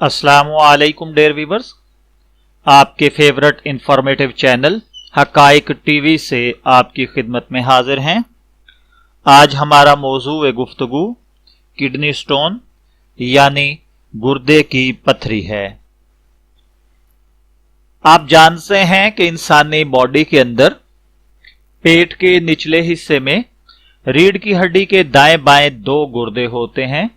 अस्सलामुअलैकुम dear viewers, आपके favourite informative channel हकाइक TV से आपकी खिदमत में हाजिर हैं। आज हमारा मौजू व गुफ्तगू किडनी स्टोन यानी गुर्दे की पथरी है। आप जानते हैं कि इंसानी बॉडी के अंदर पेट के निचले हिस्से में रीढ़ की हड्डी के दाएं बाएं दो गुर्दे होते हैं।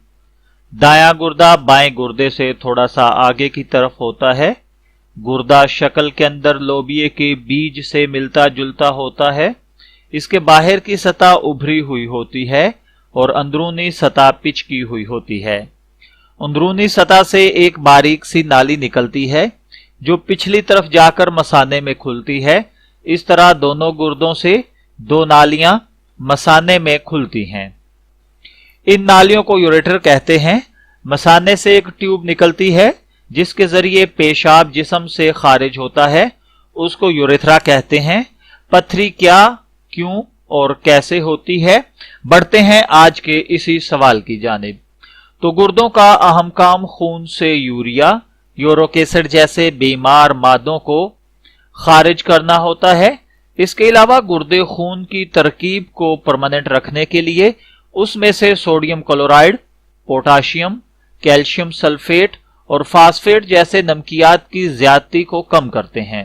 दायां गुर्दा बाएं गुर्दे से थोड़ा सा आगे की तरफ होता है। गुर्दा शक्ल के अंदर लोबिये के बीज से मिलता जुलता होता है। इसके बाहर की सतह उभरी हुई होती है और अंदरूनी सतह पिचकी हुई होती है। अंदरूनी सतह से एक बारीक सी नाली निकलती है जो पिछली तरफ जाकर मसाने में खुलती है। इस तरह दोनों गुर्दों से दो नालियां मसाने में खुलती हैं। इन नालियों को यूरेटर कहते हैं। मसाने से एक ट्यूब निकलती है जिसके जरिए पेशाब जिस्म से खारिज होता है, उसको यूरेथ्रा कहते हैं। पथरी क्या, क्यों और कैसे होती है, बढ़ते हैं आज के इसी सवाल की जानिब। तो गुर्दों का अहम काम खून से यूरिया, यूरिक एसिड जैसे बीमार मादों को खारिज करना होता है। इसके अलावा गुर्दे खून की तरकीब को परमानेंट रखने के लिए उसमें से sodium chloride, potassium, calcium sulphate और फास्फेट जैसे नमकियात की ज्यादती को कम करते हैं।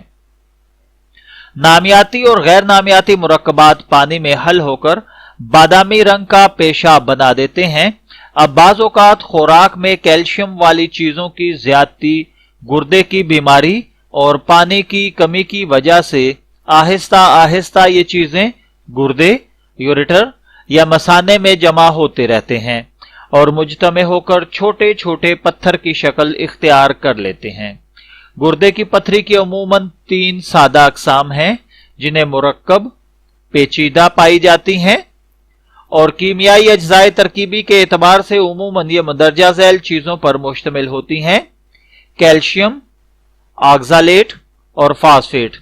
नामियाती और गैर नामियाती मुरक्कबात पानी में हल होकर बादामी रंग का पेशाब बना देते हैं। अब बाज़ औक़ात खुराक में कैल्शियम वाली चीजों की ज्यादती, गुर्दे की बीमारी और पानी की कमी की वजह से आहिस्ता आहिस्ता ये चीजें गुर्दे, यूरेटर या मसाने में जमा होते रहते हैं और मुजतमे होकर छोटे छोटे पत्थर की शक्ल इख्तियार कर लेते हैं। गुर्दे की पथरी की अमूमन 3 सादा अक़साम हैं जिन्हें मुरक्कब, पेचीदा पाई जाती हैं और कीमियाई अज्जाए तरकीबी के एतबार से अमूमन ये मंदरजा झैल चीजों पर मुश्तमिल होती हैं: कैल्शियम, ऑक्सालेट और phosphate,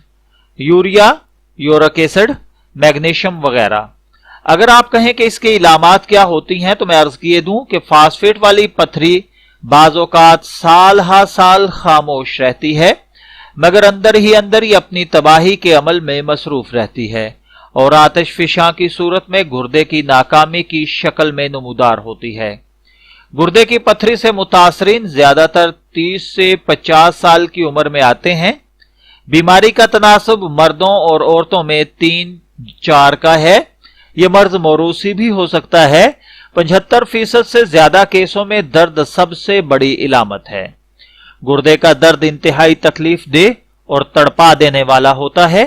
urea, uric acid, magnesium वगैरह। अगर आप कहें कि इसके इलामात क्या होती हैं तो मैं अर्ज किए दूं कि फास्फेट वाली पथरी बाज़ औक़ात साल हा साल खामोश रहती है, मगर अंदर ही अपनी तबाही के अमल में मसरूफ रहती है और आतिशफिशां की सूरत में गुर्दे की नाकामी की शक्ल में नमूदार होती है। गुर्दे की पथरी से मुतासरीन ज्यादातर 30 से 50 साल की उम्र में आते हैं। बीमारी का तनासब मर्दों और औरतों में 3-4 का है। यह मर्ज मौरूसी भी हो सकता है। 75% से ज्यादा केसों में दर्द सबसे बड़ी इलामत है। गुर्दे का दर्द इंतहाई तकलीफ दे और तड़पा देने वाला होता है।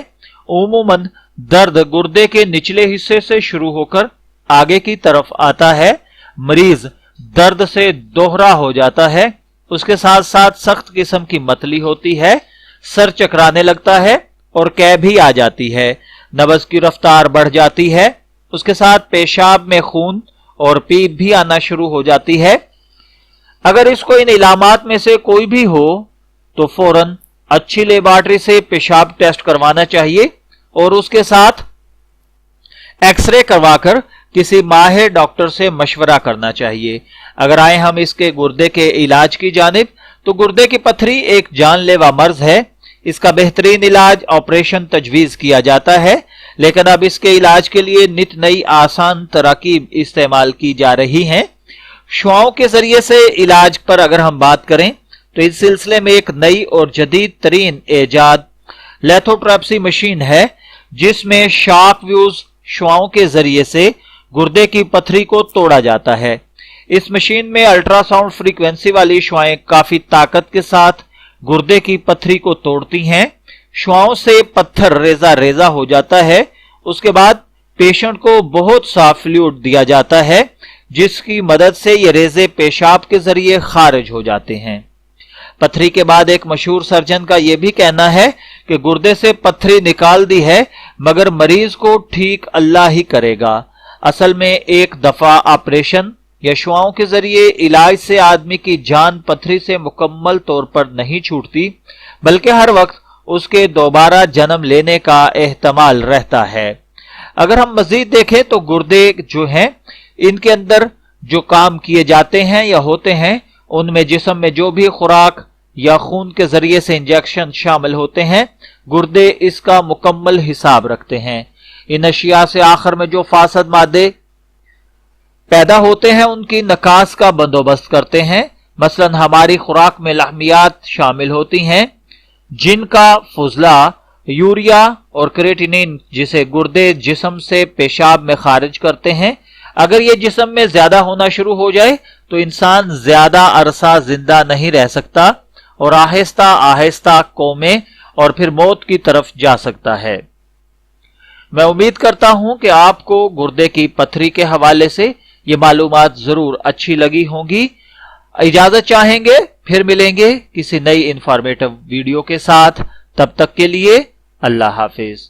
उमूमन दर्द गुर्दे के निचले हिस्से से शुरू होकर आगे की तरफ आता है। मरीज दर्द से दोहरा हो जाता है। उसके साथ साथ सख्त किस्म की मतली होती है, सर चकराने लगता है और कै भी आ जाती है। नब्ज की रफ्तार बढ़ जाती है। उसके साथ पेशाब में खून और पीप भी आना शुरू हो जाती है। अगर इसको इन इलामात में से कोई भी हो तो फौरन अच्छी लेबॉरेटरी से पेशाब टेस्ट करवाना चाहिए और उसके साथ एक्सरे करवाकर किसी माहिर डॉक्टर से मशवरा करना चाहिए। अगर आए हम इसके गुर्दे के इलाज की जानिब, तो गुर्दे की पथरी एक जानलेवा मर्ज है। इसका बेहतरीन इलाज ऑपरेशन तजवीज किया जाता है, लेकिन अब इसके इलाज के लिए नित नई आसान तराकीब इस्तेमाल की जा रही हैं। शुआओं के जरिए से इलाज पर अगर हम बात करें तो इस सिलसिले में एक नई और जदीद तरीन एजाद लिथोट्रिप्सी मशीन है जिसमें शॉक व्यूज शुआओं के जरिए से गुर्दे की पथरी को तोड़ा जाता है। इस मशीन में अल्ट्रासाउंड फ्रीक्वेंसी वाली शुआएं काफी ताकत के साथ गुर्दे की पथरी को तोड़ती हैं। शुआओं से पत्थर रेजा रेजा हो जाता है। उसके बाद पेशेंट को बहुत सा फ्लूइड दिया जाता है जिसकी मदद से ये रेजे पेशाब के जरिए खारिज हो जाते हैं। पथरी के बाद एक मशहूर सर्जन का यह भी कहना है कि गुर्दे से पथरी निकाल दी है मगर मरीज को ठीक अल्लाह ही करेगा। असल में एक दफा ऑपरेशन या शुआओं के जरिए इलाज से आदमी की जान पथरी से मुकम्मल तौर पर नहीं छूटती, बल्कि हर वक्त उसके दोबारा जन्म लेने का एहतमाल रहता है। अगर हम मजीद देखें तो गुर्दे जो हैं, इनके अंदर जो काम किए जाते हैं या होते हैं उनमें जिस्म में जो भी खुराक या खून के जरिए से इंजेक्शन शामिल होते हैं, गुर्दे इसका मुकम्मल हिसाब रखते हैं। इन अशिया से आखिर में जो फासद मादे पैदा होते हैं उनकी नकास का बंदोबस्त करते हैं। मसलन हमारी खुराक में लहमियात शामिल होती हैं जिनका फुजला यूरिया और क्रेटिनिन जिसे गुर्दे जिस्म से पेशाब में खारिज करते हैं, अगर ये जिस्म में ज्यादा होना शुरू हो जाए तो इंसान ज्यादा अरसा जिंदा नहीं रह सकता और आहिस्ता आहिस्ता कोमे और फिर मौत की तरफ जा सकता है। मैं उम्मीद करता हूं कि आपको गुर्दे की पथरी के हवाले से ये मालूमात जरूर अच्छी लगी होंगी। इजाजत चाहेंगे, फिर मिलेंगे किसी नई इंफॉर्मेटिव वीडियो के साथ। तब तक के लिए अल्लाह हाफिज।